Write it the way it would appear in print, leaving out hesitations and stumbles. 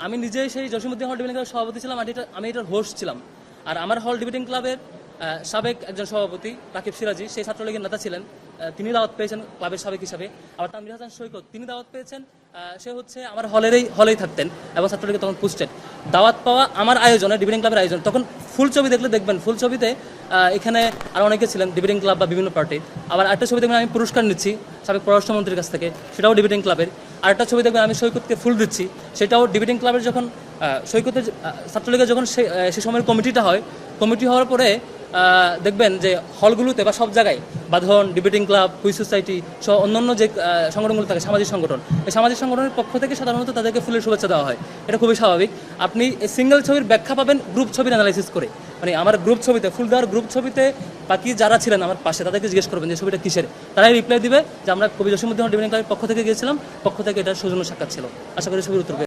আমি নিজেই সেই জসীমউদ্দিন হল ডিবেটিং ক্লাবের সভাপতি ছিলাম, আমি এটার হোস্ট ছিলাম। আর আমার হল ডিবেটিং ক্লাবের সাবেক একজন সভাপতি রাকিব সিরাজি, সেই ছাত্রলীগের নেতা ছিলেন, তিনি দাওয়াত পেয়েছেন ক্লাবের সাবেক হিসাবে। আবার তানভীর হাসান সৈকত, তিনি দাওয়াত পেয়েছেন, সে হচ্ছে আমার হলেই থাকতেন এবং ছাত্রলীগে তখন পোস্টেড। দাওয়াত পাওয়া আমার আয়োজনে, ডিবেটিং ক্লাবের আয়োজন, তখন ফুল ছবি দেখলে দেখবেন, ফুল ছবিতে এখানে আর অনেকে ছিলেন ডিবেটিং ক্লাব বা বিভিন্ন পার্টি। আবার একটা ছবি দেখবেন আমি পুরস্কার নিচ্ছি সাবেক পররাষ্ট্রমন্ত্রীর কাছ থেকে, সেটাও ডিবেটিং ক্লাবের। আরেকটা ছবি দেখবেন আমি সৈকতকে ফুল দিচ্ছি, সেটাও ডিবেটিং ক্লাবের। যখন সৈকতের ছাত্রলীগের যখন সে সময়ের কমিটিটা হয়, কমিটি হওয়ার পরে দেখবেন যে হলগুলোতে বা সব জায়গায় বাঁধন, ডিবেটিং ক্লাব, কুইজ সোসাইটি সহ অন্যান্য যে সংগঠনগুলো থাকে, সামাজিক সংগঠন, এই সামাজিক সংগঠনের পক্ষ থেকে সাধারণত তাদেরকে ফুলের শুভেচ্ছা দেওয়া হয়। এটা খুবই স্বাভাবিক। আপনি এই সিঙ্গেল ছবির ব্যাখ্যা পাবেন গ্রুপ ছবির অ্যানালাইসিস করে। মানে আমার গ্রুপ ছবিতে, ফুল দেওয়ার গ্রুপ ছবিতে বাকি যারা ছিলেন আমার পাশে, তাদেরকে জিজ্ঞেস করবেন যে ছবিটা কিসের, তারাই রিপ্লাই দিবে যে আমরা কবি জসীমউদ্দিন হল ডিবেটিং ক্লাবের পক্ষ থেকে গিয়েছিলাম, পক্ষ থেকে এটা সৌজন্য সাক্ষাৎ ছিল। আশা করি ছবির উত্তর